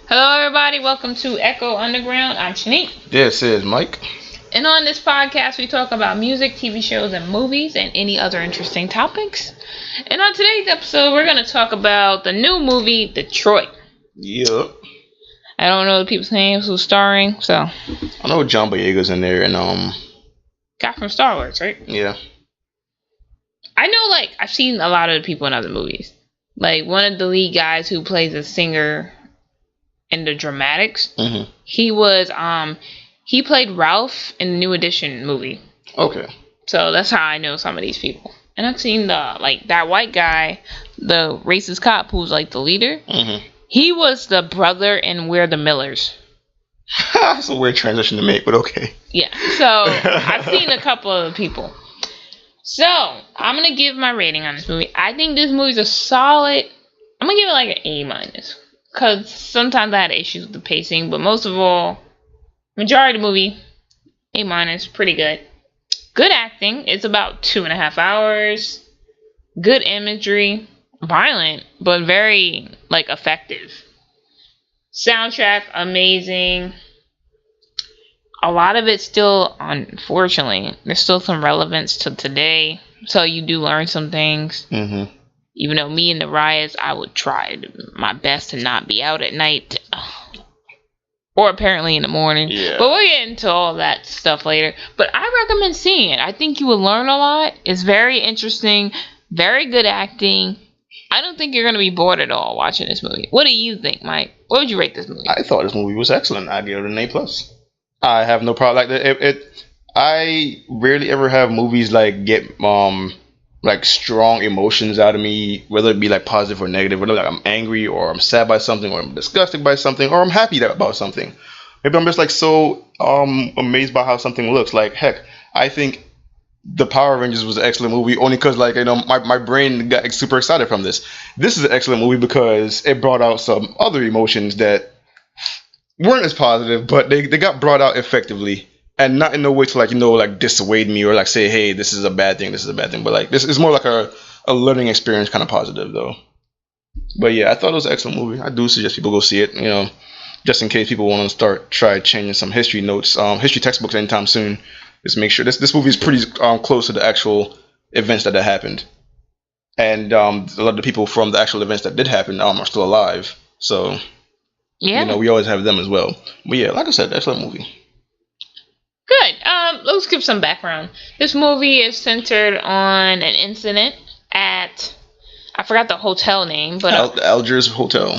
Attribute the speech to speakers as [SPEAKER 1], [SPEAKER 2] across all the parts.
[SPEAKER 1] Hello, everybody. Welcome to Echo Underground. I'm Shanique.
[SPEAKER 2] This is Mike.
[SPEAKER 1] And on this podcast, we talk about music, TV shows, and movies, and any other interesting topics. And on today's episode, we're going to talk about the new movie, Detroit.
[SPEAKER 2] Yep.
[SPEAKER 1] I don't know the people's names who's starring, so.
[SPEAKER 2] I know John Boyega's in there, and
[SPEAKER 1] Guy from Star Wars, right?
[SPEAKER 2] Yeah.
[SPEAKER 1] I know, I've seen a lot of the people in other movies. Like, one of the lead guys who plays a singer in the Dramatics, he was, he played Ralph in the New Edition movie.
[SPEAKER 2] Okay.
[SPEAKER 1] So that's how I know some of these people. And I've seen that white guy, the racist cop who's like the leader. He was the brother in We're the Millers.
[SPEAKER 2] That's a weird transition to make, but okay.
[SPEAKER 1] Yeah. So I've seen a couple of people. So I'm gonna give my rating on this movie. I think this movie's a solid. I'm gonna give it like an A-, because sometimes I had issues with the pacing, but most of all, majority of the movie, A-, pretty good. Good acting. It's about 2.5 hours. Good imagery. Violent, but very, effective. Soundtrack, amazing. A lot of it still, unfortunately, there's still some relevance to today. So you do learn some things. Even though me and the riots, I would try my best to not be out at night. Or apparently in the morning.
[SPEAKER 2] Yeah.
[SPEAKER 1] But we'll get into all that stuff later. But I recommend seeing it. I think you will learn a lot. It's very interesting. Very good acting. I don't think you're going to be bored at all watching this movie. What do you think, Mike? What would you rate this movie?
[SPEAKER 2] I thought this movie was excellent. I'd give it an A+. I have no problem. I rarely ever have movies get strong emotions out of me, whether it be positive or negative, whether I'm angry or I'm sad by something or I'm disgusted by something or I'm happy about something. Maybe I'm just so amazed by how something looks. Heck, I think the Power Rangers was an excellent movie only because my brain got super excited from this. This is an excellent movie because it brought out some other emotions that weren't as positive, but they got brought out effectively. And not in a way to dissuade me or say, hey, this is a bad thing, but this is more like a learning experience kind of positive though. But yeah, I thought it was an excellent movie. I do suggest people go see it, just in case people want to try changing some history notes, history textbooks anytime soon. Just make sure this movie is pretty close to the actual events that happened. And a lot of the people from the actual events that did happen are still alive. So
[SPEAKER 1] yeah,
[SPEAKER 2] we always have them as well. But yeah, like I said, excellent movie.
[SPEAKER 1] Good. Let's give some background. This movie is centered on an incident at, I forgot the hotel name, but
[SPEAKER 2] Algiers Motel.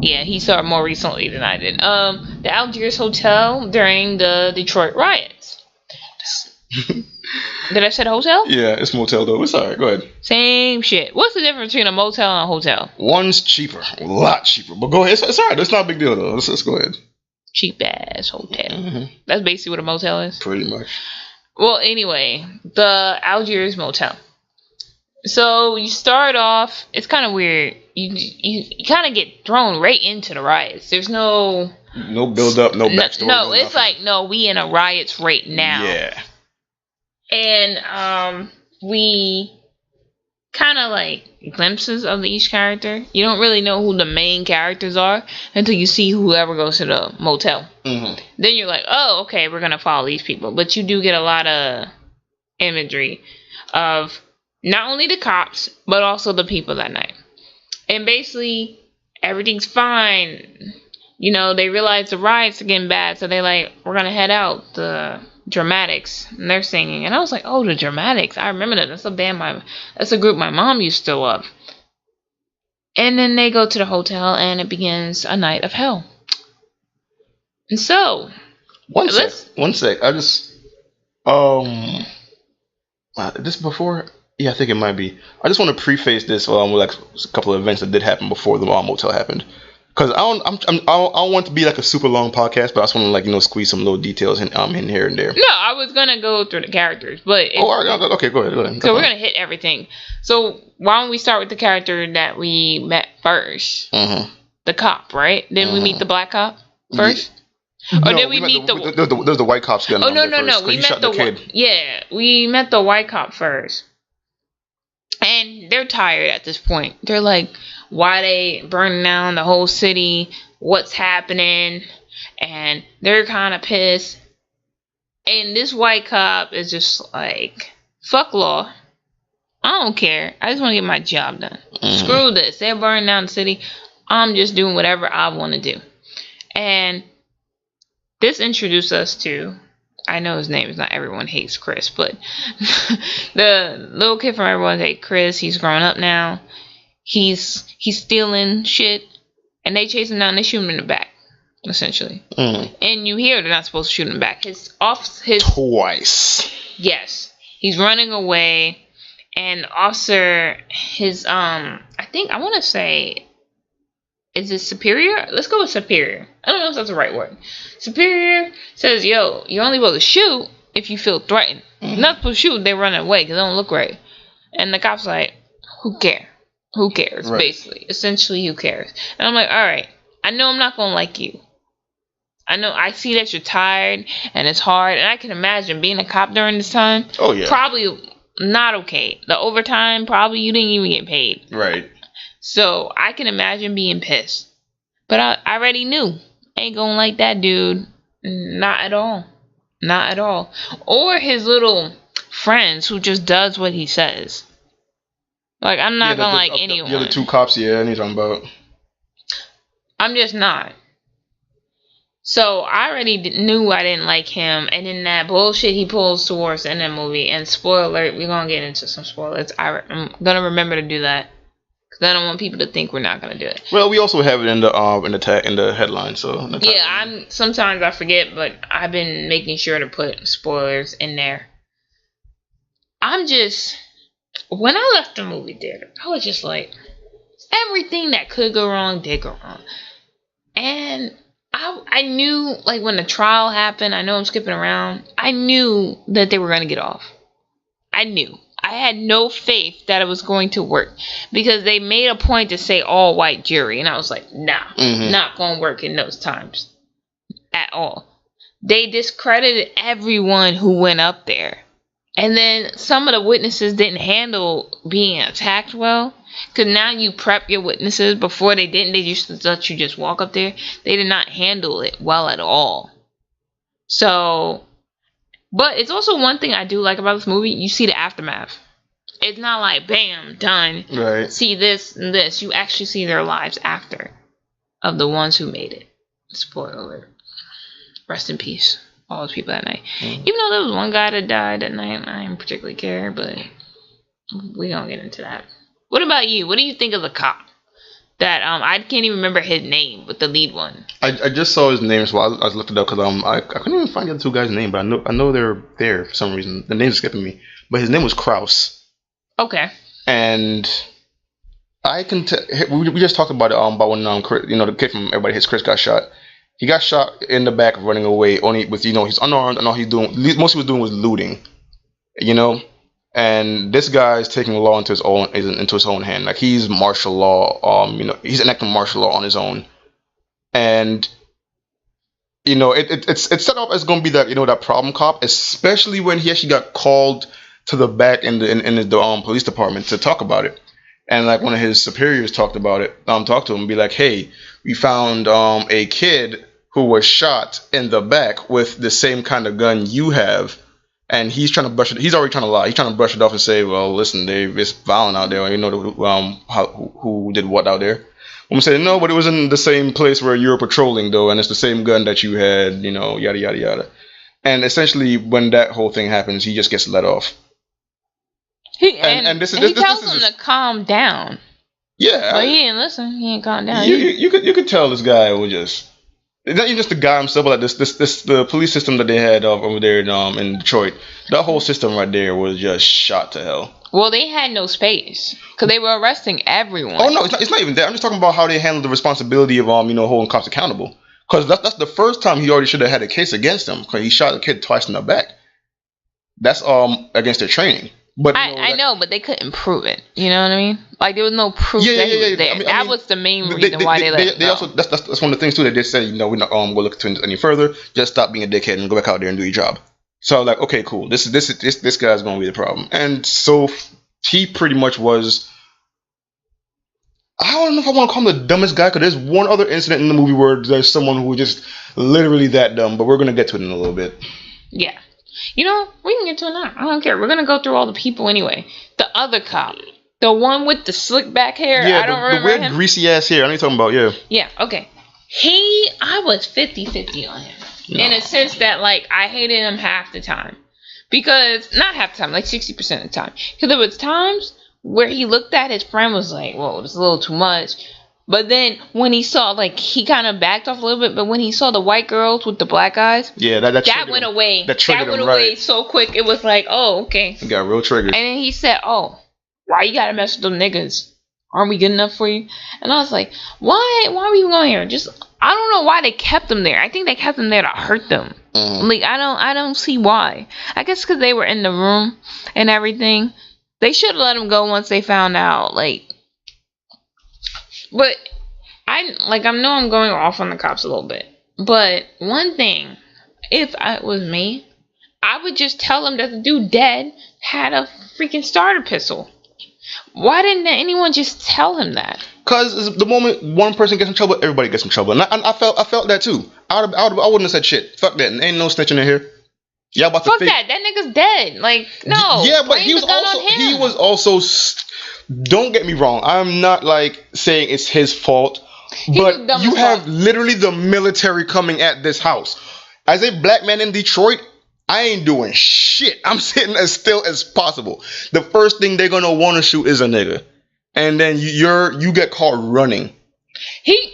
[SPEAKER 1] Yeah, he saw it more recently than I did. The Algiers Hotel during the Detroit riots. Did I say the hotel?
[SPEAKER 2] Yeah, it's motel though. It's alright. Go ahead.
[SPEAKER 1] Same shit. What's the difference between a motel and a hotel?
[SPEAKER 2] One's cheaper, a lot cheaper. But go ahead. It's alright. It's not a big deal though. Let's go ahead.
[SPEAKER 1] Cheap ass hotel. That's basically what a motel is.
[SPEAKER 2] Pretty much.
[SPEAKER 1] Well, anyway, the Algiers Motel. So you start off. It's kind of weird. You kind of get thrown right into the riots. There's no
[SPEAKER 2] build up, no backstory.
[SPEAKER 1] No, it's we in a riots right now.
[SPEAKER 2] Yeah.
[SPEAKER 1] And we kind of glimpses of each character. You don't really know who the main characters are until you see whoever goes to the motel. Then you're like, oh, okay, we're going to follow these people. But you do get a lot of imagery of not only the cops, but also the people that night. And basically, everything's fine. They realize the riots are getting bad, so they're like, we're going to head out. The Dramatics, and they're singing, and I was like, oh, the Dramatics, I remember that. That's a group my mom used to love. And then they go to the hotel, and it begins a night of hell. And so,
[SPEAKER 2] one sec. I just this before. Yeah, I think it might be. I just want to preface this with a couple of events that did happen before the motel happened. Because I don't want it to be a super long podcast, but I just want to squeeze some little details in here and there.
[SPEAKER 1] No, I was gonna go through the characters, but
[SPEAKER 2] okay, go ahead.
[SPEAKER 1] So we're gonna hit everything. So why don't we start with the character that we met first, the cop, right? Then we meet the black cop first, or then we meet
[SPEAKER 2] there's the white cop's gun.
[SPEAKER 1] Oh no, we met the kid. Yeah, we met the white cop first, and they're tired at this point. They're like, why they burning down the whole city? what's happening, and they're kind of pissed. And this white cop is just like, fuck law. I don't care. I just want to get my job done. Screw this. They're burning down the city. I'm just doing whatever I want to do. And this introduced us to, I know his name is not Everyone Hates Chris, but the little kid from Everyone Hates Chris, he's grown up now. He's stealing shit, and they chase him down and they shoot him in the back, essentially. And you hear they're not supposed to shoot him back.
[SPEAKER 2] Twice.
[SPEAKER 1] Yes. He's running away, and officer, I want to say, is it Superior? Let's go with Superior. I don't know if that's the right word. Superior says, yo, you're only supposed to shoot if you feel threatened. You're not supposed to shoot, they're running away because they don't look right. And the cop's like, who cares? Who cares, right. Basically. Essentially, who cares? And I'm like, all right, I know I'm not going to like you. I know, I see that you're tired and it's hard. And I can imagine being a cop during this time. Oh, yeah. Probably not okay. The overtime, probably you didn't even get paid.
[SPEAKER 2] Right.
[SPEAKER 1] So I can imagine being pissed. But I already knew. Ain't gonna like that dude. Not at all. Not at all. Or his little friends who just does what he says. Like, I'm not gonna like anyone.
[SPEAKER 2] The other two cops, yeah, I know what you're talking about.
[SPEAKER 1] I'm just not. So I already knew I didn't like him. And then that bullshit he pulls towards the end of the movie. And spoiler alert, we're gonna get into some spoilers. I'm gonna remember to do that. Because I don't want people to think we're not going to do it.
[SPEAKER 2] Well, we also have it in the headline, so.
[SPEAKER 1] Yeah, sometimes I forget, but I've been making sure to put spoilers in there. When I left the movie theater, I was just like, everything that could go wrong did go wrong. And I knew, like, when the trial happened, I know I'm skipping around, I knew that they were going to get off. I knew. I had no faith that it was going to work because they made a point to say all white jury, and I was like, nah, not going to work in those times at all. They discredited everyone who went up there, and then some of the witnesses didn't handle being attacked well, because now you prep your witnesses. Before they didn't, they just let you just walk up there. They did not handle it well at all. So. But it's also one thing I do like about this movie. You see the aftermath. It's not like, bam, done.
[SPEAKER 2] Right. See
[SPEAKER 1] this and this. You actually see their lives after of the ones who made it. Spoiler alert. Rest in peace. All those people that night. Even though there was one guy that died that night, I didn't particularly care, but we don't get into that. What about you? What do you think of the cop? That I can't even remember his name, but the lead one. I
[SPEAKER 2] just saw his name, so I was looking it up because I couldn't even find the other two guys' name, but I know they're there for some reason. The name's skipping me, but his name was Kraus.
[SPEAKER 1] Okay.
[SPEAKER 2] And I can tell. We just talked about it about when the kid from Everybody Hates Chris got shot. He got shot in the back running away. Only with he's unarmed and all he's doing. Most he was doing was looting. And this guy is taking the law into his own hand. Like, he's martial law. He's enacting martial law on his own. And it's set up as going to be that that problem cop, especially when he actually got called to the back in the police department to talk about it. And like one of his superiors talked about it. Talked to him and be like, hey, we found a kid who was shot in the back with the same kind of gun you have. And he's trying to brush it. He's already trying to lie. He's trying to brush it off and say, "Well, listen, it's violent out there. Who did what out there?" I'm saying no, but it was in the same place where you were patrolling, though, and it's the same gun that you had. Yada yada yada. And essentially, when that whole thing happens, he just gets let off.
[SPEAKER 1] He tells him to calm down.
[SPEAKER 2] Yeah,
[SPEAKER 1] but he didn't listen. He didn't calm down.
[SPEAKER 2] You could tell this guy was just. It's not even just the guy himself, but like the police system that they had over there in Detroit. That whole system right there was just shot to hell.
[SPEAKER 1] Well, they had no space because they were arresting everyone.
[SPEAKER 2] Oh no, it's not even that. I'm just talking about how they handled the responsibility of holding cops accountable. Because that's the first time he already should have had a case against him because he shot a kid twice in the back. That's against their training. But
[SPEAKER 1] I know, but they couldn't prove it. You know what I mean? Like, there was no proof that he was there. That was the main reason why they let him go.
[SPEAKER 2] Also, that's one of the things too that they said. We're not going to look into it any further. Just stop being a dickhead and go back out there and do your job. So like, okay, cool. This guy's going to be the problem. And so he pretty much was. I don't know if I want to call him the dumbest guy, because there's one other incident in the movie where there's someone who was just literally that dumb, but we're going to get to it in a little bit.
[SPEAKER 1] Yeah. You know, we can get to it now. I don't care. We're going to go through all the people anyway. The other cop. The one with the slick back hair.
[SPEAKER 2] Yeah,
[SPEAKER 1] I don't remember
[SPEAKER 2] the weird
[SPEAKER 1] him.
[SPEAKER 2] greasy ass hair. I know you're talking about, yeah.
[SPEAKER 1] Yeah, okay. I was 50-50 on him. No. In a sense that, like, I hated him half the time. Because, not half the time, like 60% of the time. Because there was times where he looked at his friend was like, whoa, it's a little too much. But then when he saw, like, he kind of backed off a little bit. But when he saw the white girls with the black eyes,
[SPEAKER 2] yeah, that
[SPEAKER 1] went away.
[SPEAKER 2] That
[SPEAKER 1] went away so quick. It was like, oh, okay.
[SPEAKER 2] It got real triggered.
[SPEAKER 1] And then he said, oh, why you gotta mess with them niggas? Aren't we good enough for you? And I was like, why are we going here? I don't know why they kept them there. I think they kept them there to hurt them. Like, I don't see why. I guess because they were in the room and everything. They should have let them go once they found out. Like, but I know I'm going off on the cops a little bit. But one thing, if it was me, I would just tell them that the dude dead had a freaking starter pistol. Why didn't anyone just tell him that? Because
[SPEAKER 2] the moment one person gets in trouble, everybody gets in trouble. And I felt that too. I wouldn't have said shit. Fuck that. Ain't no snitching in here. Y'all about
[SPEAKER 1] Fuck that. That nigga's dead. Like, no.
[SPEAKER 2] Yeah, but he was also. Don't get me wrong. I'm not like saying it's his fault. But you have literally the military coming at this house. As a black man in Detroit, I ain't doing shit. I'm sitting as still as possible. The first thing they're gonna want to shoot is a nigga, and then you get caught running.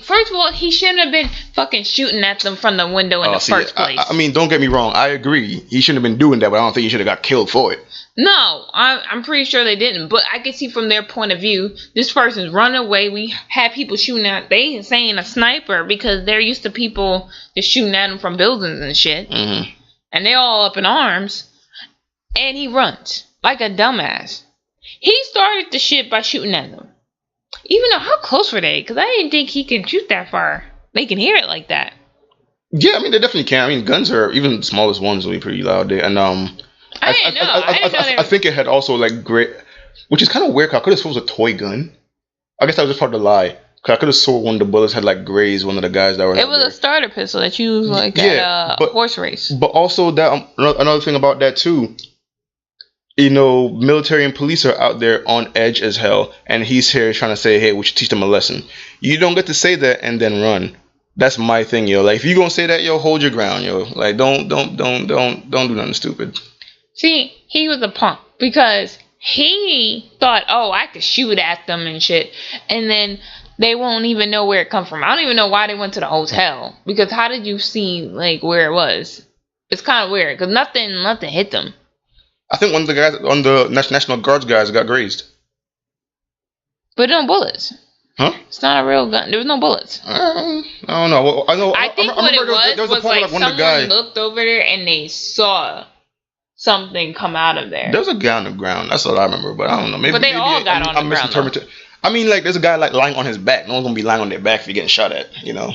[SPEAKER 1] First of all, he shouldn't have been fucking shooting at them from the window in the first place.
[SPEAKER 2] I mean, don't get me wrong. I agree. He shouldn't have been doing that, but I don't think he should have got killed for it.
[SPEAKER 1] No, I'm pretty sure they didn't. But I can see from their point of view, this person's running away. We had people shooting at. They saying a sniper because they're used to people just shooting at them from buildings and shit. Mm-hmm. And they're all up in arms. And he runs like a dumbass. He started the shit by shooting at them. Even though, how close were they? Because I didn't think he could shoot that far. They can hear it like that.
[SPEAKER 2] Yeah, I mean, they definitely can. I mean, guns are, even the smallest ones will be pretty loud. And I think it had also, like, great, which is kind of weird, because I could have sworn it was a toy gun. I guess that was just part of the lie. Because I could have sworn one of the bullets had, like, grazed one of the guys that were
[SPEAKER 1] It was there. A starter pistol that you used, like, at a horse race.
[SPEAKER 2] But also, that another thing about that, too, you know, military and police are out there on edge as hell, and he's here trying to say, hey, we should teach them a lesson. You don't get to say that and then run. That's my thing, yo. Like, if you gonna say that, yo, hold your ground, yo. Like, don't do nothing stupid.
[SPEAKER 1] See, he was a punk because he thought, oh, I could shoot at them and shit, and then they won't even know where it come from. I don't even know why they went to the hotel, because how did you see, like, where it was? It's kind of weird because nothing hit them.
[SPEAKER 2] I think one of the guys on the National Guards guys got grazed.
[SPEAKER 1] But no bullets.
[SPEAKER 2] Huh?
[SPEAKER 1] It's not a real gun. There was no bullets.
[SPEAKER 2] I don't know. Well,
[SPEAKER 1] I think what it was like someone looked over there and they saw something come out of there.
[SPEAKER 2] There was a guy on the ground. That's all I remember. But I don't know.
[SPEAKER 1] But they all got on the ground.
[SPEAKER 2] I mean, like, there's a guy like lying on his back. No one's gonna be lying on their back if you're getting shot at, you know.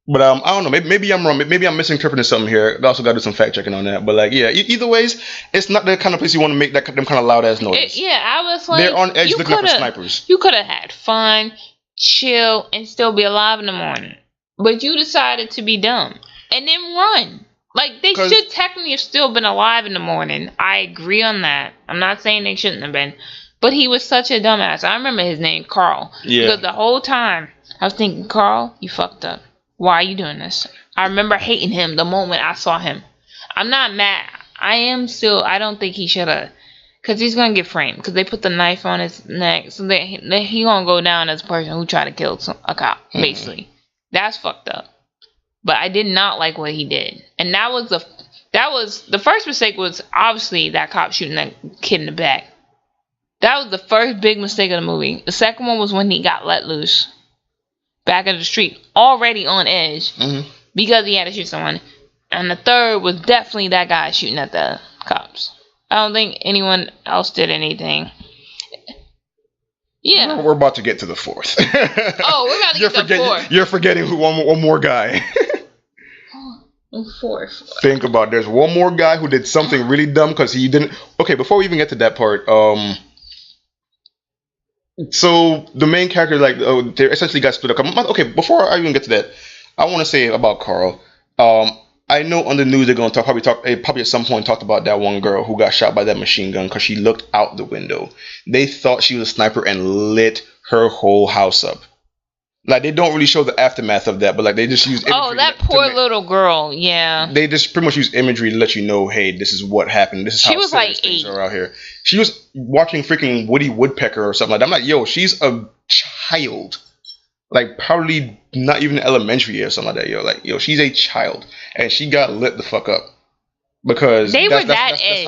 [SPEAKER 2] But I don't know. Maybe I'm wrong. Maybe I'm misinterpreting something here. I also got to do some fact checking on that. But, like, yeah, either ways, it's not the kind of place you want to make them kind of loud ass noise.
[SPEAKER 1] I was like,
[SPEAKER 2] they're on edge looking up for snipers.
[SPEAKER 1] You could have had fun, chill, and still be alive in the morning. But you decided to be dumb and then run. Like, they should technically have still been alive in the morning. I agree on that. I'm not saying they shouldn't have been. But he was such a dumbass. I remember his name, Carl. Yeah. Because the whole time I was thinking, Carl, you fucked up. Why are you doing this? I remember hating him the moment I saw him. I'm not mad. I don't think he should have. Because he's going to get framed. Because they put the knife on his neck. So he going to go down as a person who tried to kill a cop, basically. That's fucked up. But I did not like what he did. And that was the first mistake was obviously that cop shooting that kid in the back. That was the first big mistake of the movie. The second one was when he got let loose. Back in the street, already on edge, because he had to shoot someone. And the third was definitely that guy shooting at the cops. I don't think anyone else did anything. Yeah.
[SPEAKER 2] We're about to get to the fourth.
[SPEAKER 1] We're about to get to the fourth.
[SPEAKER 2] You're forgetting one more guy.
[SPEAKER 1] Fourth.
[SPEAKER 2] Think about it. There's one more guy who did something really dumb because he didn't... Okay, before we even get to that part, So the main character, like, they essentially got split up. Okay, before I even get to that, I want to say about Carl. I know on the news they're going to probably at some point talked about that one girl who got shot by that machine gun because she looked out the window. They thought she was a sniper and lit her whole house up. Like, they don't really show the aftermath of that, but like they just use imagery.
[SPEAKER 1] Oh, that poor little girl. Yeah.
[SPEAKER 2] They just pretty much use imagery to let you know, hey, this is what happened. This is how
[SPEAKER 1] she was like
[SPEAKER 2] things are out here. She was watching freaking Woody Woodpecker or something like that. I'm like, yo, she's a child. Like, probably not even elementary or something like that, yo. Like, yo, she's a child. And she got lit the fuck up. Because that's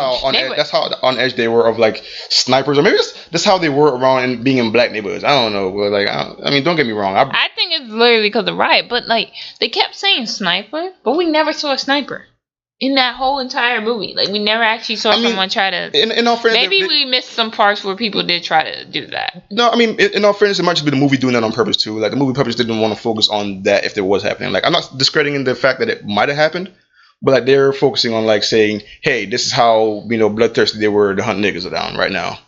[SPEAKER 2] how on edge they were of like snipers, or maybe that's how they were around and being in black neighborhoods. I don't know, but like I mean, don't get me wrong.
[SPEAKER 1] I think it's literally because of riot, but like they kept saying sniper, but we never saw a sniper in that whole entire movie. Like we never actually saw someone try to. In all fairness, maybe we missed some parts where people did try to do that.
[SPEAKER 2] No, I mean, in all fairness, it might just be the movie doing that on purpose too. Like the movie purpose didn't want to focus on that if there was happening. Like I'm not discrediting the fact that it might have happened. But like they're focusing on like saying, hey, this is how bloodthirsty they were to hunt niggas down right now,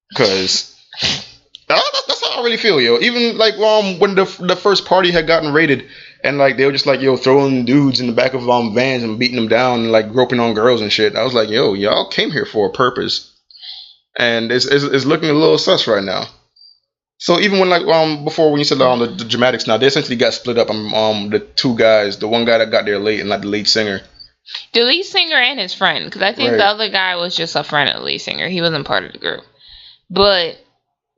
[SPEAKER 2] because that's how I really feel, yo. Even like when the first party had gotten raided and like they were just like throwing dudes in the back of vans and beating them down and like groping on girls and shit. I was like, yo, y'all came here for a purpose, and it's looking a little sus right now. So even when before when you said the dramatics, now they essentially got split up. The two guys, the one guy that got there late and like the lead singer.
[SPEAKER 1] The lead singer and his friend, because I think the other guy was just a friend of the lead singer. He wasn't part of the group. But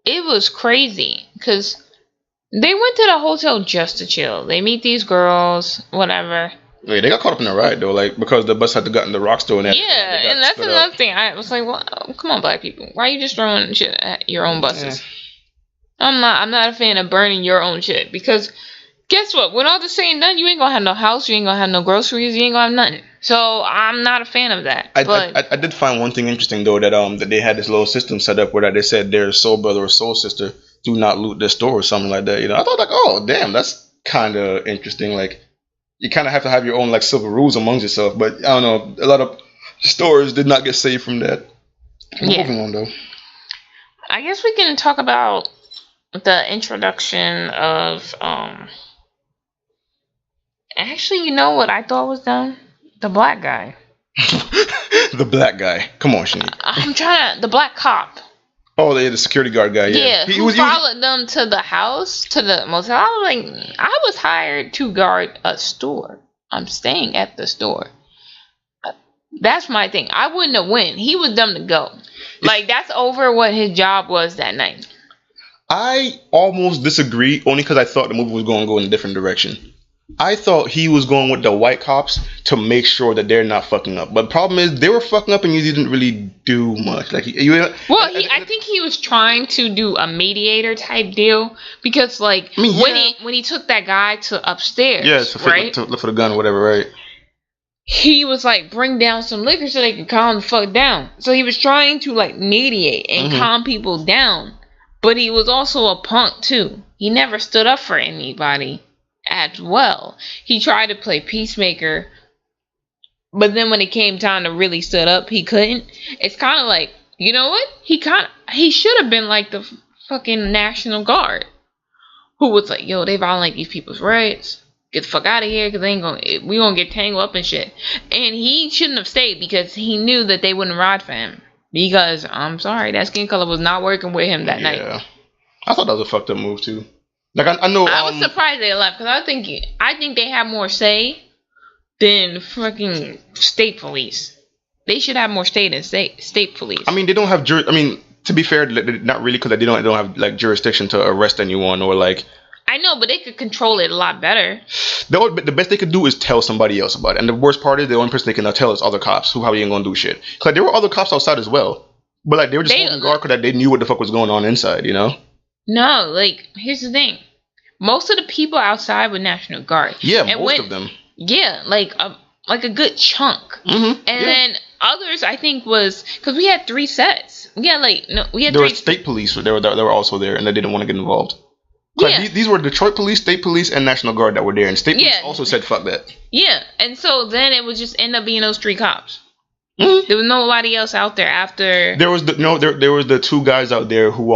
[SPEAKER 1] it was crazy because they went to the hotel just to chill. They meet these girls, whatever.
[SPEAKER 2] Wait, they got caught up in the riot though, like because the bus had to get in the rock store and that.
[SPEAKER 1] Yeah, and that's another thing. I was like, well, come on, black people, why are you just throwing shit at your own buses? Yeah. I'm not a fan of burning your own shit, because guess what? When all this said and done, you ain't gonna have no house, you ain't gonna have no groceries, you ain't gonna have nothing. So I'm not a fan of that.
[SPEAKER 2] I did find one thing interesting though, that they had this little system set up where they said their soul brother or soul sister do not loot their store or something like that. I thought like, oh damn, that's kind of interesting. Like you kind of have to have your own like civil rules amongst yourself. But I don't know, a lot of stores did not get saved from that. Moving on though.
[SPEAKER 1] I guess we can talk about the introduction of actually, you know what I thought was done? The black guy.
[SPEAKER 2] The black guy. Come on, Shanique.
[SPEAKER 1] The black cop.
[SPEAKER 2] Oh, the security guard guy. Yeah.
[SPEAKER 1] He followed them to the house, to the motel. I was like, I was hired to guard a store. I'm staying at the store. That's my thing. I wouldn't have went. He was dumb to go. Like that's over what his job was that night.
[SPEAKER 2] I almost disagree, only because I thought the movie was going to go in a different direction. I thought he was going with the white cops to make sure that they're not fucking up. But the problem is, they were fucking up and you didn't really do much. Like,
[SPEAKER 1] I think he was trying to do a mediator type deal, because like when he took that guy to upstairs,
[SPEAKER 2] to look for the gun or whatever, right?
[SPEAKER 1] He was like, bring down some liquor so they could calm the fuck down. So he was trying to like mediate and calm people down. But he was also a punk too. He never stood up for anybody as well. He tried to play peacemaker, but then when it came time to really stood up, he couldn't. It's kind of like, you know what? He should have been like the fucking National Guard, who was like, yo, they violate these people's rights. Get the fuck out of here, because we gonna get tangled up and shit. And he shouldn't have stayed, because he knew that they wouldn't ride for him. Because, I'm sorry, that skin color was not working with him that night. Yeah.
[SPEAKER 2] I thought that was a fucked up move, too. Like, I know...
[SPEAKER 1] I was surprised they left, because I think they have more say than fucking state police. They should have more say than state police.
[SPEAKER 2] I mean, they don't have... to be fair, not really, because they don't have, like, jurisdiction to arrest anyone or, like...
[SPEAKER 1] I know, but they could control it a lot better.
[SPEAKER 2] The best they could do is tell somebody else about it. And the worst part is the only person they can tell is other cops who probably ain't gonna do shit. Cause like, there were other cops outside as well, but like they were just holding guard because they knew what the fuck was going on inside.
[SPEAKER 1] No, like here's the thing: most of the people outside were National Guard.
[SPEAKER 2] Yeah, and most of them.
[SPEAKER 1] Yeah, like a good chunk. Mm-hmm. And then others, I think, was because we had 3 sets. We had
[SPEAKER 2] there were state police. They were also there, and they didn't want to get involved. Yeah. These were Detroit police, state police, and National Guard that were there, and state police also said fuck that.
[SPEAKER 1] Yeah, and so then it would just end up being those 3 cops. Mm-hmm. There was nobody else out there after.
[SPEAKER 2] There was the 2 guys out there who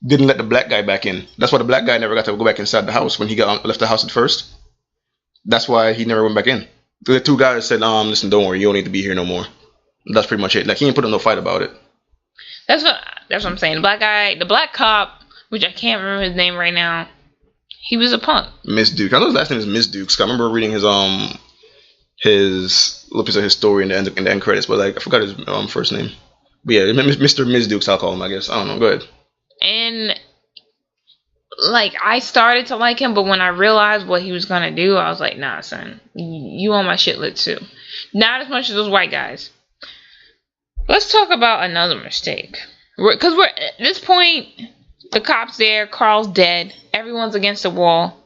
[SPEAKER 2] didn't let the black guy back in. That's why the black guy never got to go back inside the house when he left the house at first. That's why he never went back in. The two guys said, listen, don't worry, you don't need to be here no more. That's pretty much it. Like, he didn't put up no fight about it.
[SPEAKER 1] That's what I'm saying. The black guy, the black cop, which I can't remember his name right now, he was a punk.
[SPEAKER 2] Miss Duke. I know his last name is Miss Dukes. I remember reading his little piece of his story in the end credits, but like I forgot his first name. But yeah, Mr. Miss Dukes, I'll call him, I guess. I don't know. Go ahead.
[SPEAKER 1] And like I started to like him, but when I realized what he was gonna do, I was like, nah, son, you on my shit list too. Not as much as those white guys. Let's talk about another mistake. Because we're at this point, the cops there, Carl's dead, everyone's against the wall.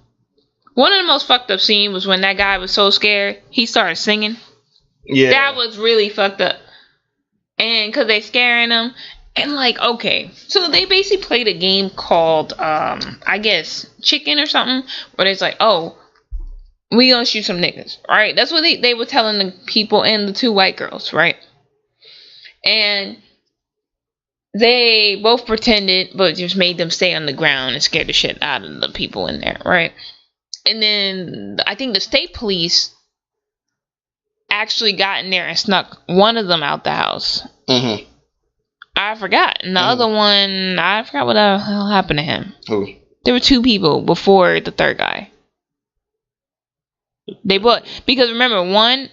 [SPEAKER 1] One of the most fucked up scenes was when that guy was so scared, he started singing.
[SPEAKER 2] Yeah.
[SPEAKER 1] That was really fucked up. And because they scaring him. And like, okay. So they basically played a game called, I guess, Chicken or something. Where it's like, oh, we gonna shoot some niggas. Right? That's what they were telling the people and the two white girls. Right? And they both pretended, but just made them stay on the ground and scared the shit out of the people in there. Right? And then I think the state police actually got in there and snuck one of them out the house.
[SPEAKER 2] Mm-hmm.
[SPEAKER 1] I forgot. And the other one, I forgot what the hell happened to him.
[SPEAKER 2] Who?
[SPEAKER 1] There were two people before the third guy. Because remember,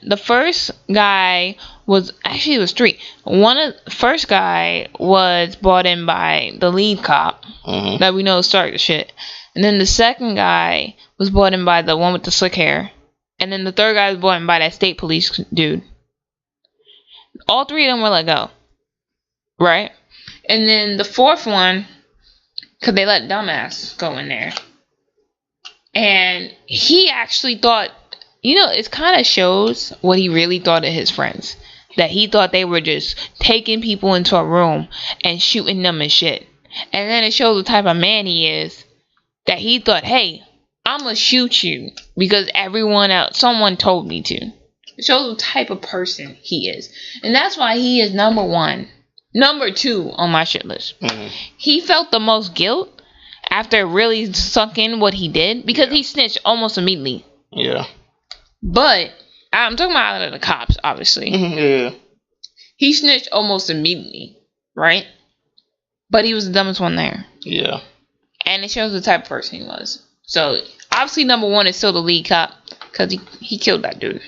[SPEAKER 1] the first guy was, actually it was three. The first guy was brought in by the lead cop that we know started the shit. And then the second guy was brought in by the one with the slick hair. And then the third guy was brought in by that state police dude. All three of them were let go. Right? And then the fourth one, because they let dumbass go in there. And he actually thought, it kind of shows what he really thought of his friends. That he thought they were just taking people into a room and shooting them and shit. And then it shows the type of man he is. That he thought, hey, I'm going to shoot you because someone told me to. It shows the type of person he is. And that's why he is number 2 on my shit list. Mm-hmm. He felt the most guilt after it really sunk in what he did because he snitched almost immediately.
[SPEAKER 2] Yeah.
[SPEAKER 1] But I'm talking about the cops, obviously.
[SPEAKER 2] Yeah.
[SPEAKER 1] He snitched almost immediately, right? But he was the dumbest one there.
[SPEAKER 2] Yeah.
[SPEAKER 1] And it shows the type of person he was. So, obviously, number 1 is still the lead cop. Because he killed that dude.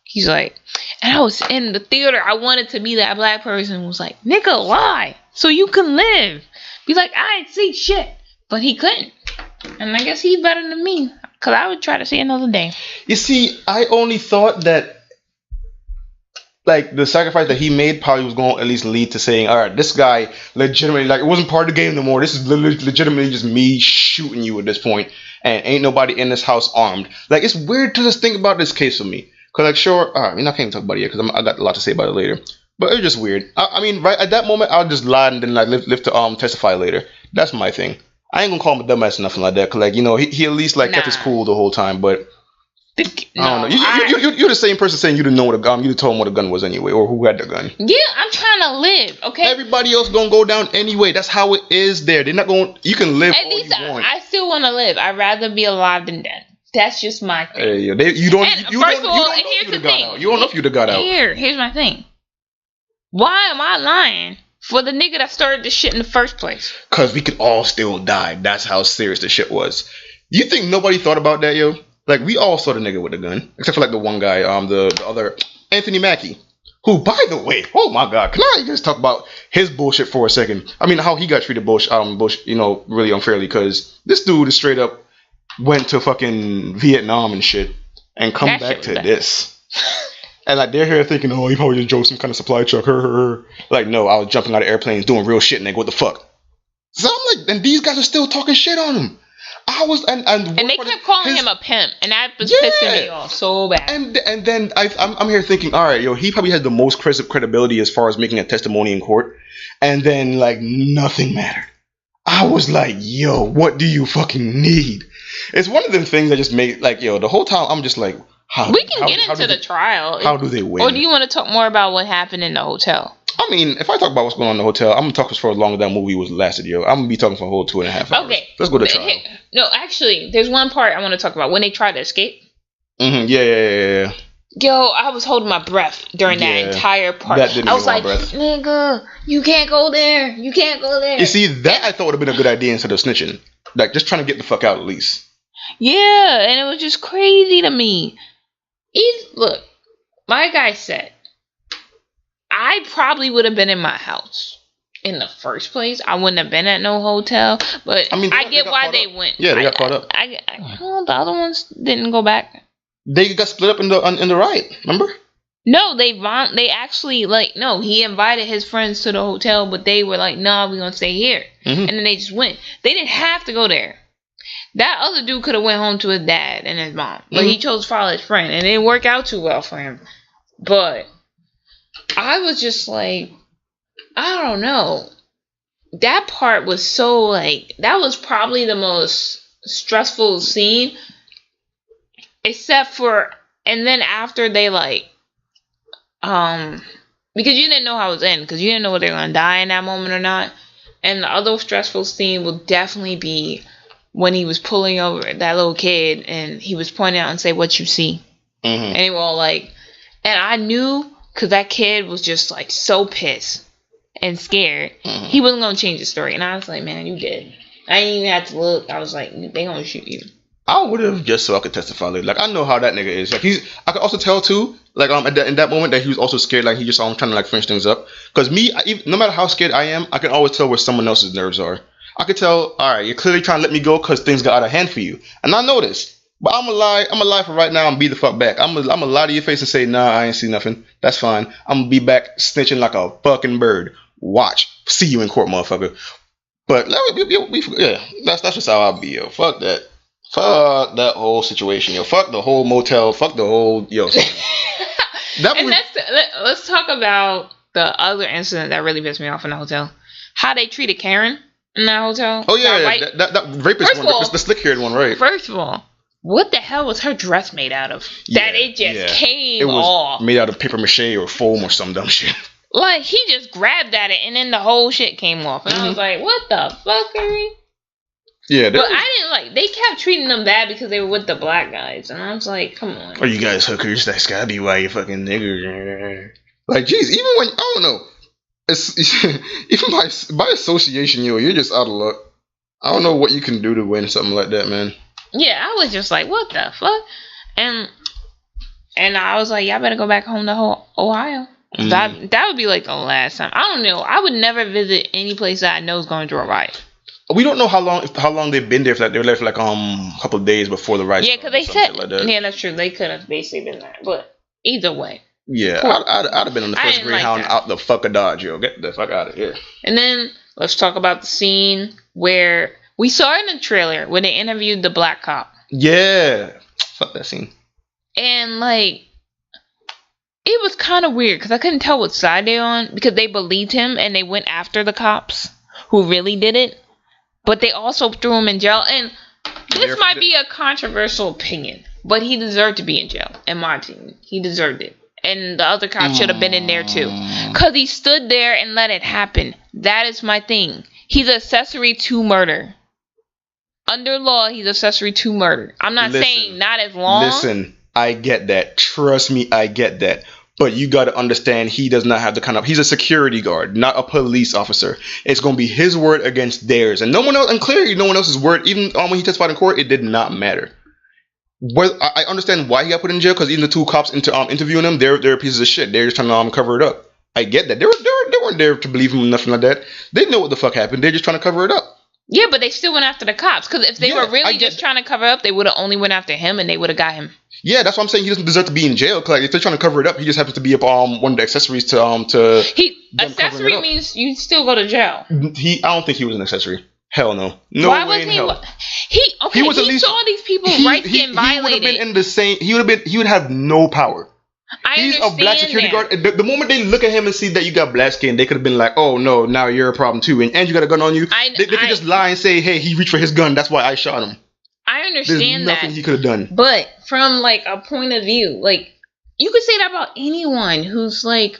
[SPEAKER 1] He's like... And I was in the theater. I wanted to be that black person who was like, nigga, lie. So you can live. Be like, I ain't see shit. But he couldn't. And I guess he's better than me. Because I would try to see another day.
[SPEAKER 2] You see, I only thought that... Like, the sacrifice that he made probably was going to at least lead to saying, all right, this guy legitimately, like, it wasn't part of the game no more. This is legitimately just me shooting you at this point, and ain't nobody in this house armed. Like, it's weird to just think about this case with me. Because, like, sure, all right, I can't even talk about it yet because I got a lot to say about it later. But it was just weird. I mean, right at that moment, I'll just lie and then, like, live to testify later. That's my thing. I ain't going to call him a dumbass or nothing like that because, like, he at least, like, kept his cool the whole time, but... I don't know. You're the same person saying you didn't know what a gun. You told him what a gun was anyway, or who had the gun.
[SPEAKER 1] Yeah, I'm trying to live. Okay.
[SPEAKER 2] Everybody else gonna go down anyway. That's how it is. They're not going. You can live.
[SPEAKER 1] At least I still want to live. I'd rather be alive than dead. That's just my thing.
[SPEAKER 2] Hey, you don't. You don't know if you'd have got out.
[SPEAKER 1] Here's my thing. Why am I lying for the nigga that started this shit in the first place?
[SPEAKER 2] Cause we could all still die. That's how serious the shit was. You think nobody thought about that, yo? Like, we all saw the nigga with the gun. Except for, like, the one guy, the other, Anthony Mackie. Who, by the way, oh my god, can I just talk about his bullshit for a second? I mean, how he got treated really unfairly, because this dude is straight up went to fucking Vietnam and shit, and come back to this. And, like, they're here thinking, oh, he probably just drove some kind of supply truck, Like, no, I was jumping out of airplanes doing real shit, nigga, what the fuck? So I'm like, and these guys are still talking shit on him. And
[SPEAKER 1] they kept calling him a pimp, and that was pissing me off so bad.
[SPEAKER 2] And then I'm here thinking, all right, he probably has the most credibility as far as making a testimony in court, and then like nothing mattered. I was like, yo, what do you fucking need? It's one of them things that just made like, the whole time I'm just like,
[SPEAKER 1] We can get into the trial.
[SPEAKER 2] How do they win?
[SPEAKER 1] Or do you want to talk more about what happened in the hotel?
[SPEAKER 2] I mean, if I talk about what's going on in the hotel, I'm gonna talk for as long as that movie was lasted, yo. I'm gonna be talking for a whole 2.5 hours.
[SPEAKER 1] Okay,
[SPEAKER 2] let's go to trial.
[SPEAKER 1] No, actually, there's one part I want to talk about when they tried to escape.
[SPEAKER 2] Yeah.
[SPEAKER 1] Yo, I was holding my breath during that entire part. I was like, nigga, you can't go there. You can't go there.
[SPEAKER 2] You see, that I thought would have been a good idea instead of snitching. Like, just trying to get the fuck out at least.
[SPEAKER 1] Yeah, and it was just crazy to me. Look, like I said, I probably would have been in my house in the first place. I wouldn't have been at no hotel. But I mean, I get why they went.
[SPEAKER 2] Yeah, they got caught up.
[SPEAKER 1] The other ones didn't go back.
[SPEAKER 2] They got split up in the riot. Remember?
[SPEAKER 1] No, they actually no. He invited his friends to the hotel, but they were like, "Nah, we're gonna stay here," and then they just went. They didn't have to go there. That other dude could have went home to his dad and his mom, but he chose to follow his friend, and it didn't work out too well for him. But I was just like, I don't know. That part was so that was probably the most stressful scene. Except for, and then after they because you didn't know how it was in, because you didn't know whether they were going to die in that moment or not. And the other stressful scene will definitely be when he was pulling over that little kid and he was pointing out and say, "What you see?" And they were all and I knew, because that kid was just so pissed and scared. He wasn't going to change the story. And I was like, man, you did. I didn't even have to look. I was like, they going to shoot you.
[SPEAKER 2] I would have just so I could testify. I know how that nigga is. I could also tell too. In that moment that he was also scared. He just saw him trying to finish things up. Because no matter how scared I am, I can always tell where someone else's nerves are. I could tell. All right, you're clearly trying to let me go because things got out of hand for you, and I know this. But I'm gonna lie. I'm gonna lie for right now and be the fuck back. I'm gonna lie to your face and say, nah, I ain't see nothing. That's fine. I'm gonna be back snitching like a fucking bird. Watch. See you in court, motherfucker. But yeah, that's just how I'll be, yo. Fuck that. Fuck that whole situation, yo. Fuck the whole motel. Fuck the whole, yo.
[SPEAKER 1] Let's talk about the other incident that really pissed me off in the hotel. How they treated Karen in that hotel.
[SPEAKER 2] Oh yeah, that rapist one, the slick-haired one, right?
[SPEAKER 1] First of all, what the hell was her dress made out of? That it just came off.
[SPEAKER 2] Made out of paper mache or foam or some dumb shit.
[SPEAKER 1] He just grabbed at it and then the whole shit came off. And I was like, what the fuckery?
[SPEAKER 2] Yeah,
[SPEAKER 1] but I didn't they kept treating them bad because they were with the black guys, and I was like, come on.
[SPEAKER 2] Are you guys hookers? That's gotta be why you fucking niggers. Jeez, even when I don't know, it's even by association, yo, you're just out of luck. I don't know what you can do to win something like that, man.
[SPEAKER 1] Yeah, I was just like, what the fuck, and I was like, y'all better go back home to Ohio. That would be the last time. I don't know. I would never visit any place that I know is going through a riot.
[SPEAKER 2] We don't know how long they've been there. They were there for a couple of days before the riot.
[SPEAKER 1] Yeah, because they said yeah, that's true. They could have basically been there, but either way.
[SPEAKER 2] Yeah, I'd have been on the first Greyhound out the fuck of Dodge, yo. Get the fuck out of here.
[SPEAKER 1] And then let's talk about the scene where we saw in the trailer when they interviewed the black cop.
[SPEAKER 2] Yeah, fuck that scene.
[SPEAKER 1] And it was kind of weird because I couldn't tell what side they were on because they believed him and they went after the cops who really did it. But they also threw him in jail. And this might be a controversial opinion, but he deserved to be in jail, in my opinion. He deserved it. And the other cop should have been in there too. Because he stood there and let it happen. That is my thing. He's accessory to murder. Under law, he's accessory to murder. I'm not saying not as long.
[SPEAKER 2] Listen, I get that. Trust me, I get that. But you got to understand, he does not have the he's a security guard, not a police officer. It's going to be his word against theirs. And no one else, and clearly no one else's word, even when he testified in court, it did not matter. I understand why he got put in jail, because even the two cops interviewing him, they're pieces of shit. They're just trying to cover it up. I get that. They weren't there to believe him, nothing like that. They know what the fuck happened. They're just trying to cover it up.
[SPEAKER 1] Yeah, but they still went after the cops. Because if they were really just trying to cover up, they would have only went after him and they would have got him.
[SPEAKER 2] Yeah, that's what I'm saying. He doesn't deserve to be in jail. Cause if they're trying to cover it up, he just happens to be one of the accessories to
[SPEAKER 1] accessory means you still go to jail.
[SPEAKER 2] I don't think he was an accessory. Hell no. No
[SPEAKER 1] Why
[SPEAKER 2] way in hell.
[SPEAKER 1] He was at least saw these people's rights getting violated.
[SPEAKER 2] He would have been in the same. He would have no power. He's a black security guard. The moment they look at him and see that you got black skin, they could have been like, "Oh no, now you're a problem too," and you got a gun on you. They could just lie and say, "Hey, he reached for his gun. That's why I shot him."
[SPEAKER 1] I understand
[SPEAKER 2] There's nothing
[SPEAKER 1] that.
[SPEAKER 2] he could have done.
[SPEAKER 1] But from like a point of view, like you could say that about anyone who's like,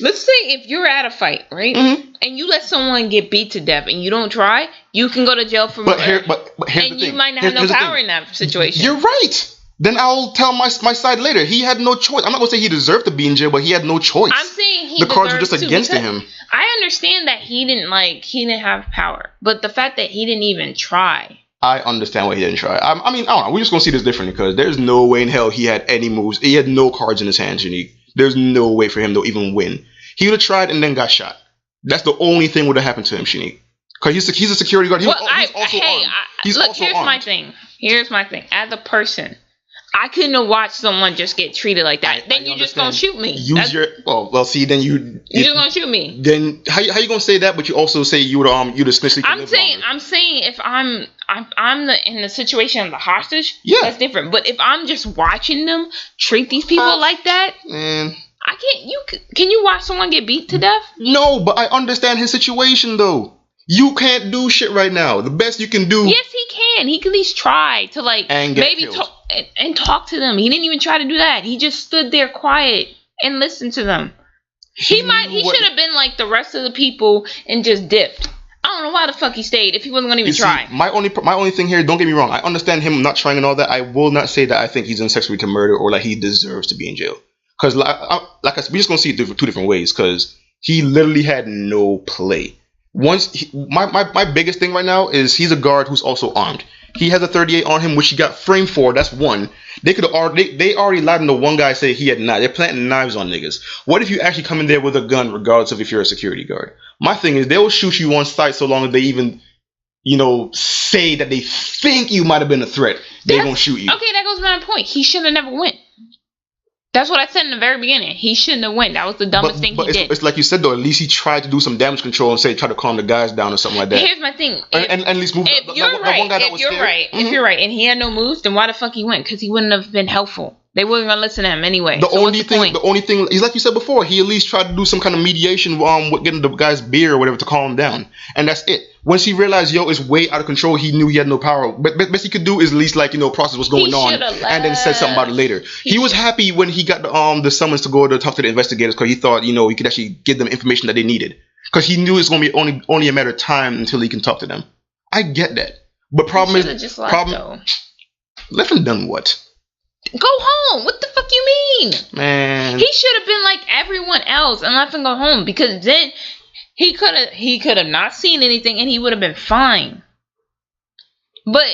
[SPEAKER 1] let's say if you're at a fight, right, and you let someone get beat to death and you don't try, you can go to jail for murder.
[SPEAKER 2] But here's the thing.
[SPEAKER 1] You might not have no power in that situation.
[SPEAKER 2] You're right. Then I'll tell my side later. He had no choice. I'm not gonna say he deserved to be in jail, but he had no choice.
[SPEAKER 1] I'm saying
[SPEAKER 2] the cards were just against him.
[SPEAKER 1] I understand that he didn't have power, but the fact that he didn't even try.
[SPEAKER 2] I understand why he didn't try. I mean, I don't know. We're just gonna see this differently because there's no way in hell he had any moves. He had no cards in his hands, Unique. There's no way for him to even win. He would have tried and then got shot. That's the only thing would have happened to him, Shanique. Because he's a security guard. He's also armed. Here's
[SPEAKER 1] my thing. As a person, I couldn't have watched someone just get treated like that. Then you just gonna shoot me.
[SPEAKER 2] You're just
[SPEAKER 1] gonna shoot me.
[SPEAKER 2] Then how you gonna say that? But you also say you'd essentially.
[SPEAKER 1] I'm saying if I'm in the situation of the hostage, that's different. But if I'm just watching them treat these people like that,
[SPEAKER 2] man,
[SPEAKER 1] I can't. Can you watch someone get beat to death?
[SPEAKER 2] No, but I understand his situation though. You can't do shit right now. The best you can do.
[SPEAKER 1] Yes, he can. He can at least try to maybe talk to them. He didn't even try to do that. He just stood there quiet and listened to them. He should have been like the rest of the people and just dipped. I don't know why the fuck he stayed if he wasn't gonna even try.
[SPEAKER 2] My only thing here, don't get me wrong, I understand him not trying and all that. I will not say that I think he's in sexually to murder or like he deserves to be in jail. Because like I said, we're just gonna see it two different ways. Because he literally had no play. My biggest thing right now is he's a guard who's also armed. He has a 38 on him, which he got framed for. That's one. They already lied on the one guy say he had not. They're planting knives on niggas. What if you actually come in there with a gun, regardless of if you're a security guard? My thing is they'll shoot you on sight so long as they even, say that they think you might have been a threat. They won't shoot you.
[SPEAKER 1] Okay, that goes to my point. He should have never went. That's what I said in the very beginning. He shouldn't have went. That was the dumbest thing he did.
[SPEAKER 2] It's like you said though. At least he tried to do some damage control and try to calm the guys down or something like that.
[SPEAKER 1] Here's my thing.
[SPEAKER 2] And at least move.
[SPEAKER 1] If you're right, and he had no moves, then why the fuck he went? Because he wouldn't have been helpful. They weren't gonna listen to him anyway. The only thing is like you said before. He at least tried to do some kind of mediation with getting the guy's beer or whatever to calm him down, and that's it. Once he realized, it's way out of control, he knew he had no power. But best he could do is at least process what's going on and then say something about it later. He was happy when he got the summons to go to talk to the investigators because he thought he could actually give them information that they needed because he knew it's going to be only a matter of time until he can talk to them. I get that, but left and done what? Go home. What the fuck you mean?
[SPEAKER 2] Man,
[SPEAKER 1] he should have been like everyone else and left and go home because then he could have not seen anything and he would have been fine. But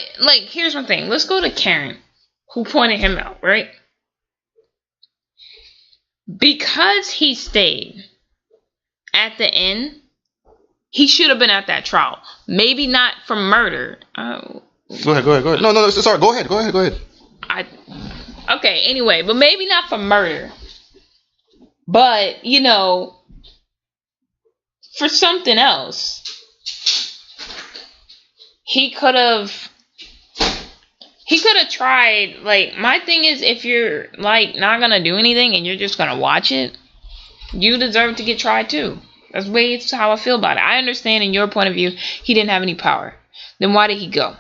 [SPEAKER 1] here's my thing. Let's go to Karen, who pointed him out, right? Because he stayed at the end, he should have been at that trial. Maybe not for murder. Oh.
[SPEAKER 2] Go ahead. No, sorry. Go ahead.
[SPEAKER 1] Okay, anyway, but maybe not for murder. But, for something else. He could have tried. My thing is, if you're not gonna do anything and you're just gonna watch it, you deserve to get tried too. That's how I feel about it. I understand in your point of view he didn't have any power. Then why did he go?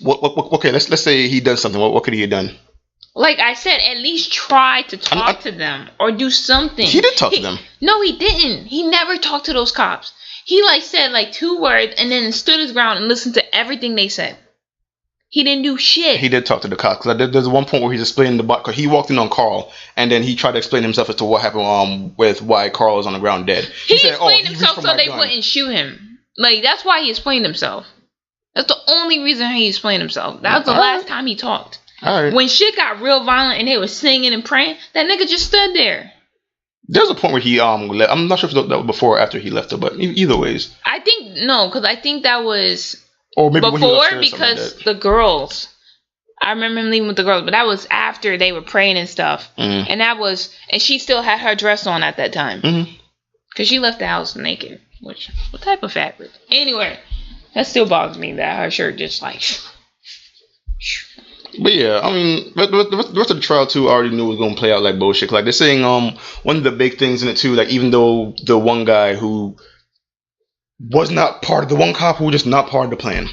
[SPEAKER 2] Okay, let's say he done something. What could he have done?
[SPEAKER 1] Like I said, at least try to talk to them or do something.
[SPEAKER 2] He did talk to them.
[SPEAKER 1] No, he didn't. He never talked to those cops. He said 2 words and then stood his ground and listened to everything they said. He didn't do shit.
[SPEAKER 2] He did talk to the cops because there's one point where he's explaining because he walked in on Carl and then he tried to explain himself as to what happened with why Carl is on the ground dead.
[SPEAKER 1] He said, explained himself so they wouldn't shoot him. That's why he explained himself. That's the only reason he explained himself. That was the last time he talked. All right. When shit got real violent and they were singing and praying, that nigga just stood there.
[SPEAKER 2] There's a point where he left. I'm not sure if that was before or after he left, but either ways.
[SPEAKER 1] I think because I think that was
[SPEAKER 2] maybe
[SPEAKER 1] before because the girls. I remember him leaving with the girls, but that was after they were praying and stuff. Mm-hmm. And she still had her dress on at that time. Mm-hmm. Cause she left the house naked. What type of fabric? Anyway, that still bothers me that her shirt just
[SPEAKER 2] But yeah, I mean, the rest of the trial too, I already knew was gonna play out like bullshit. They're saying one of the big things in it too, even though the one guy who was not part of the one cop who was just not part of the plan,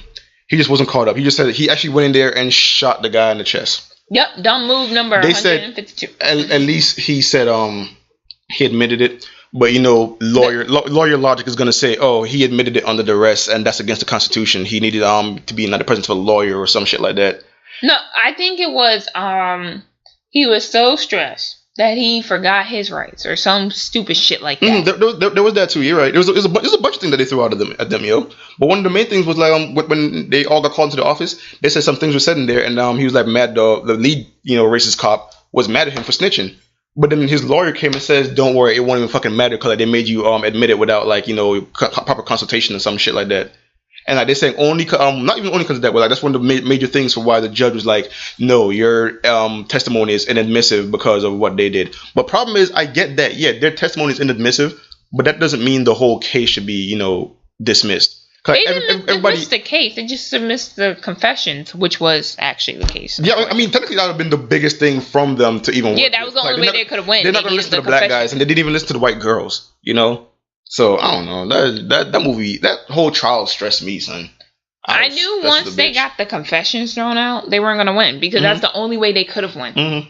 [SPEAKER 2] He just wasn't caught up. He just said he actually went in there and shot the guy in the chest.
[SPEAKER 1] Yep, don't move number
[SPEAKER 2] They
[SPEAKER 1] 152.
[SPEAKER 2] said at least he said he admitted it. But lawyer logic is gonna say, oh, he admitted it under duress, and that's against the Constitution. He needed to be in the presence of a lawyer or some shit like that.
[SPEAKER 1] No, I think it was he was so stressed that he forgot his rights or some stupid shit like that.
[SPEAKER 2] There was that too. You're right. There was a bunch of things that they threw out at them, yo. But one of the main things was like when they all got called into the office, they said some things were said in there, and he was like mad. The lead racist cop was mad at him for snitching. But then his lawyer came and says, "Don't worry, it won't even fucking matter because they made you admit it without proper consultation and some shit like that." And like they're saying not even only because of that, but like that's one of the major things for why the judge was like, "No, your testimony is inadmissive because of what they did." But problem is, I get that, yeah, their testimony is inadmissive, but that doesn't mean the whole case should be dismissed.
[SPEAKER 1] They didn't dismiss the case. They just dismissed the confessions, which was actually the case.
[SPEAKER 2] Yeah, I mean, technically that would have been the biggest thing from them to even.
[SPEAKER 1] Yeah, that was the only way they could have won.
[SPEAKER 2] They're not going to listen to the black guys, and they didn't even listen to the white girls. So I don't know. That movie, that whole trial stressed me, son.
[SPEAKER 1] I knew once they got the confessions thrown out, they weren't going to win because that's the only way they could have won. And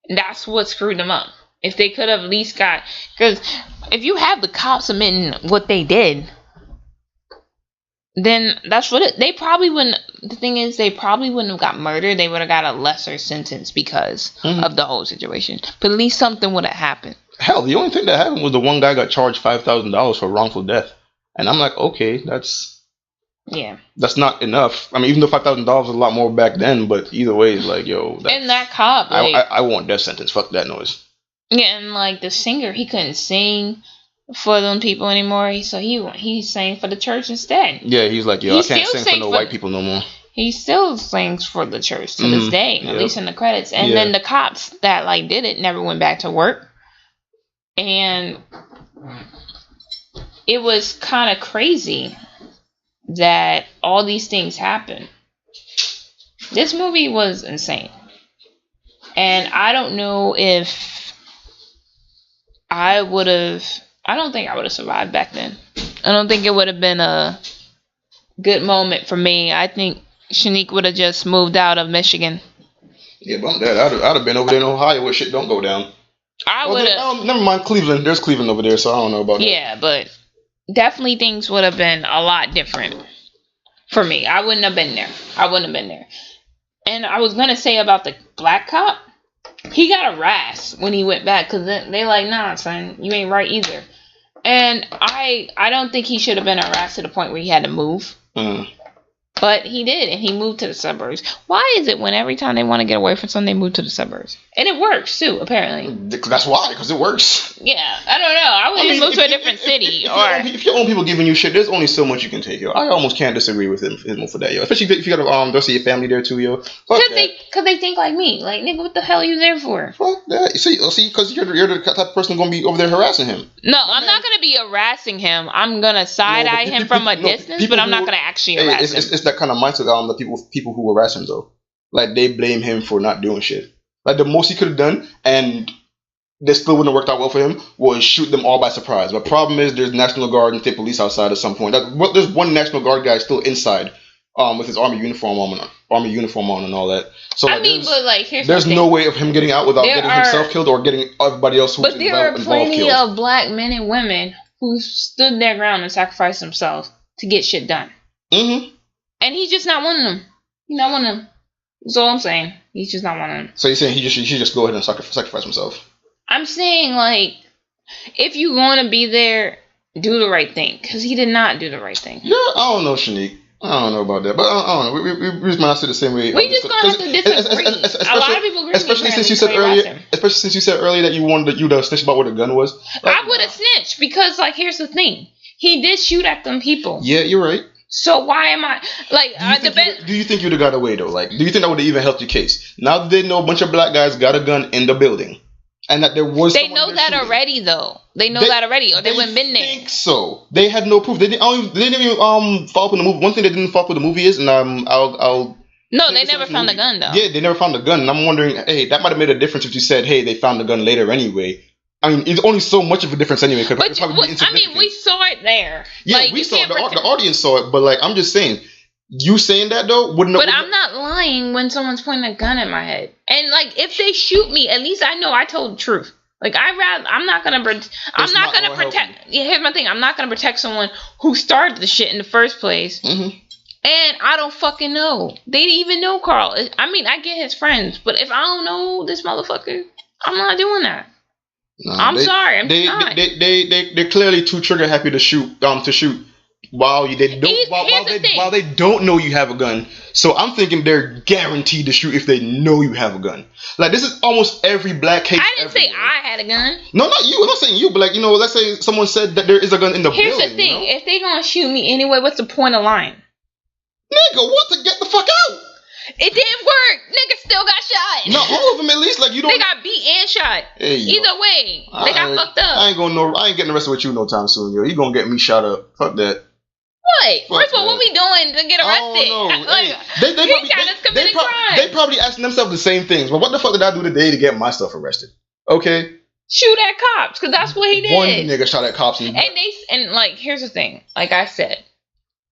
[SPEAKER 1] that's what screwed them up. If they could have at least because if you have the cops admitting what they did, then that's what they probably wouldn't. The thing is, they probably wouldn't have got murdered. They would have got a lesser sentence because of the whole situation. But at least something would have happened. Hell,
[SPEAKER 2] the only thing that happened was the one guy got charged $5,000 for wrongful death, and I'm like, okay, that's not enough. I mean, even though $5,000 was a lot more back then, but either way, it's like, yo,
[SPEAKER 1] and that cop,
[SPEAKER 2] I want death sentence. Fuck that noise.
[SPEAKER 1] Yeah, and like the singer, he couldn't sing for them people anymore, so he sang for the church instead.
[SPEAKER 2] Yeah, he's like, yo, I can't sing for no white people no more.
[SPEAKER 1] He still sings for the church to this day, at least in the credits. And then the cops that did it never went back to work, and it was kind of crazy that all these things happened. This movie was insane, and I don't know if I don't think I would have survived back then. I don't think it would have been a good moment for me. I think Shanique would have just moved out of Michigan.
[SPEAKER 2] Yeah, bump that. I'd have been over there in Ohio where shit don't go down.
[SPEAKER 1] I would have.
[SPEAKER 2] Never mind Cleveland. There's Cleveland over there, so I don't know about that.
[SPEAKER 1] Yeah, but definitely things would have been a lot different for me. I wouldn't have been there. And I was going to say about the black cop, he got harassed when he went back because they like, nah, son, you ain't right either. And I don't think he should have been harassed to the point where he had to move. But he did, and he moved to the suburbs. Why is it when every time they want to get away from something, they move to the suburbs? And it works, too, apparently.
[SPEAKER 2] That's why, because it works.
[SPEAKER 1] Yeah, I don't know. I would just move to a different city.
[SPEAKER 2] If your own people giving you shit, there's only so much you can take, yo. I almost can't disagree with him for that, yo. Especially if you got the rest of your family there, too, yo.
[SPEAKER 1] Because they think like me. Like, nigga, what the hell are you there for?
[SPEAKER 2] Fuck that. See, because you're the type of person going to be over there harassing him.
[SPEAKER 1] No, I'm not going to be harassing him. I'm going to side-eye him from a distance, but I'm not going to actually harass him.
[SPEAKER 2] It's that kind of mindset the people who harass him, though. Like, they blame him for not doing shit. Like, the most he could have done, and this still wouldn't have worked out well for him, was shoot them all by surprise. But problem is, there's National Guard and state police outside at some point. There's one National Guard guy still inside, with his army uniform on and all that. So
[SPEAKER 1] here's
[SPEAKER 2] there's no way of him getting out without getting himself killed or getting everybody else who's involved killed.
[SPEAKER 1] But there are plenty of black men and women who stood their ground and sacrificed themselves to get shit done. And he's just not one of them. He's not one of them. That's all I'm saying. He's just not one of them.
[SPEAKER 2] So you're saying he should just go ahead and sacrifice himself? I'm
[SPEAKER 1] saying, if you're going to be there, do the right thing. Because he did not do the right thing.
[SPEAKER 2] Yeah, I don't know, Shanique. I don't know about that. But I don't know. We just might say the same way.
[SPEAKER 1] We just going to have to disagree. A lot of people agree.
[SPEAKER 2] Especially since you said earlier that you wanted you to snitch about what the gun was.
[SPEAKER 1] I would have snitched. Because, here's the thing. He did shoot at them people.
[SPEAKER 2] Yeah, you're right.
[SPEAKER 1] So why am I
[SPEAKER 2] do you think you'd have got away though? Do you think that would have even helped your case? Now that they know a bunch of black guys got a gun in the building, and that there was
[SPEAKER 1] they know that shooting. Already though. They know that already, or they wouldn't been there.
[SPEAKER 2] I think so. They had no proof. They didn't even follow up with the movie. One thing they didn't follow up with the movie is, and I'll.
[SPEAKER 1] No, they never found the gun though.
[SPEAKER 2] Yeah, they never found the gun, and I'm wondering, hey, that might have made a difference if you said, hey, they found the gun later anyway. I mean, it's only so much of a difference anyway.
[SPEAKER 1] We saw it there.
[SPEAKER 2] Yeah, we saw it. The audience saw it, but I'm just saying, You saying that though wouldn't.
[SPEAKER 1] But I'm not lying when someone's pointing a gun at my head. And like, if they shoot me, at least I know I told the truth. Like, I'm not gonna protect. Yeah, here's my thing. I'm not gonna protect someone who started the shit in the first place. Mm-hmm. And I don't fucking know. They didn't even know Carl. I mean, I get his friends, but if I don't know this motherfucker, I'm not doing that. No, I'm sorry.
[SPEAKER 2] They're clearly too trigger happy to shoot. While they don't know you have a gun. So I'm thinking they're guaranteed to shoot if they know you have a gun. Like, this is almost every black case.
[SPEAKER 1] I didn't say I had a gun.
[SPEAKER 2] No, not you. I'm not saying you, but like, let's say someone said that there is a gun in the building.
[SPEAKER 1] Here's the thing. If they gonna shoot me anyway, what's the point of lying?
[SPEAKER 2] Nigga, what to get the fuck out?
[SPEAKER 1] It didn't work. Nigga still got shot.
[SPEAKER 2] Not all of them, at least. Like, you don't.
[SPEAKER 1] They got beat and shot. Hey, either way, they got fucked up.
[SPEAKER 2] I ain't getting arrested with you no time soon, yo. You gonna get me shot up? Fuck that.
[SPEAKER 1] What? First of all, what we doing to get arrested?
[SPEAKER 2] They probably asking themselves the same things. But what the fuck did I do today to get myself arrested? Okay.
[SPEAKER 1] Shoot at cops, because that's what he did.
[SPEAKER 2] One nigga shot at cops.
[SPEAKER 1] And here's the thing. Like I said,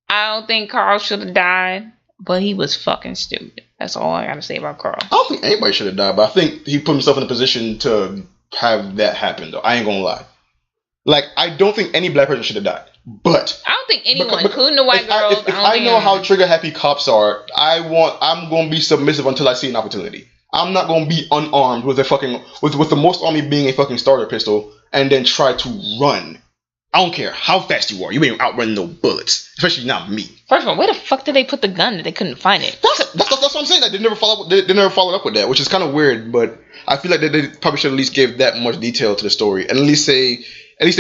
[SPEAKER 1] I don't think Carl should have died, but he was fucking stupid. That's all I gotta say about Carl.
[SPEAKER 2] I don't think anybody should have died, but I think he put himself in a position to have that happen, though. I ain't gonna lie. Like, I don't think any black person should have died. But
[SPEAKER 1] I don't think anyone, including the white girls.
[SPEAKER 2] If I know how trigger happy cops are, I'm gonna be submissive until I see an opportunity. I'm not gonna be unarmed with with the most on me being a fucking starter pistol and then try to run. I don't care how fast you are. You ain't outrunning no bullets, especially not me.
[SPEAKER 1] First of all, where the fuck did they put the gun that they couldn't find it?
[SPEAKER 2] That's what I'm saying. That they never followed up with that, which is kind of weird. But I feel like they probably should at least give that much detail to the story, and at least they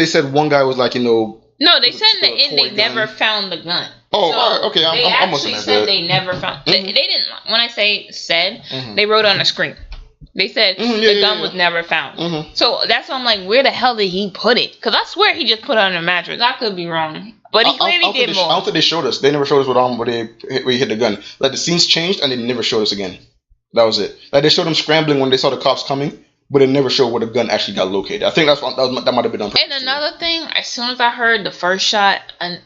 [SPEAKER 2] said one guy was like,
[SPEAKER 1] No, they said in the end they never found the gun.
[SPEAKER 2] Oh, so all right, okay.
[SPEAKER 1] They actually said they never found. Mm-hmm. They didn't. When I say said, they wrote on the screen. They said the gun was never found. Mm-hmm. So that's why I'm like, where the hell did he put it? Because I swear he just put it on a mattress. I could be wrong, but he clearly did more.
[SPEAKER 2] I don't think they showed us. They never showed us where he hit the gun. Like, the scenes changed and they never showed us again. That was it. Like, they showed them scrambling when they saw the cops coming, but they never showed where the gun actually got located. I think that might have been on purpose.
[SPEAKER 1] And another thing, as soon as I heard the first shot, a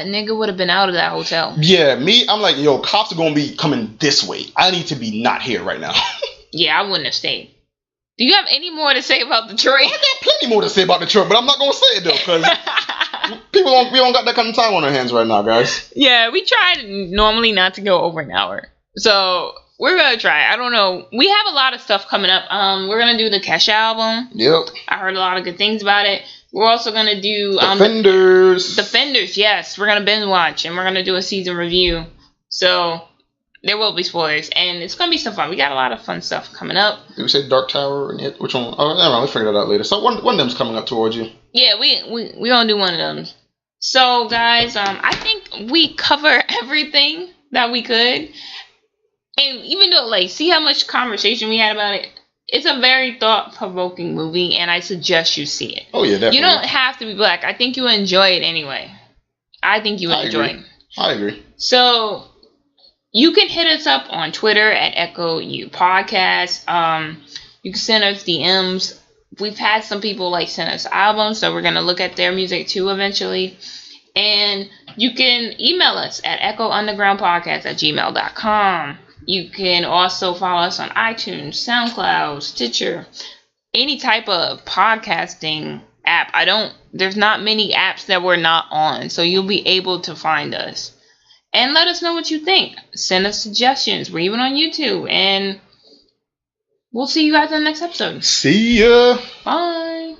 [SPEAKER 1] nigga would have been out of that hotel.
[SPEAKER 2] Yeah, I'm like, yo, cops are gonna be coming this way. I need to be not here right now.
[SPEAKER 1] Yeah, I wouldn't have stayed. Do you have any more to say about Detroit?
[SPEAKER 2] I got plenty more to say about Detroit, but I'm not gonna say it though, because we don't got that kind of time on our hands right now, guys.
[SPEAKER 1] Yeah, we tried normally not to go over an hour, so we're gonna try. I don't know. We have a lot of stuff coming up. We're gonna do the Kesha album.
[SPEAKER 2] Yep.
[SPEAKER 1] I heard a lot of good things about it. We're also gonna do
[SPEAKER 2] Defenders.
[SPEAKER 1] Defenders, yes. We're gonna binge watch and we're gonna do a season review. So there will be spoilers and it's gonna be some fun. We got a lot of fun stuff coming up.
[SPEAKER 2] Did we say Dark Tower and which one? Oh, never mind. Let's figure that out later. So one of them's coming up towards you.
[SPEAKER 1] Yeah, we gonna do one of them. So guys, I think we cover everything that we could. And even though, like, see how much conversation we had about it? It's a very thought-provoking movie, and I suggest you see it.
[SPEAKER 2] Oh, yeah, definitely.
[SPEAKER 1] You don't have to be black. I think you'll enjoy it anyway. I think you will enjoy it.
[SPEAKER 2] I agree.
[SPEAKER 1] So, you can hit us up on Twitter at Echo U Podcast. You can send us DMs. We've had some people, like, send us albums, so we're going to look at their music, too, eventually. And you can email us at echoundergroundpodcast@gmail.com. You can also follow us on iTunes, SoundCloud, Stitcher, any type of podcasting app. There's not many apps that we're not on, so you'll be able to find us. And let us know what you think. Send us suggestions. We're even on YouTube. And we'll see you guys in the next episode.
[SPEAKER 2] See ya.
[SPEAKER 1] Bye.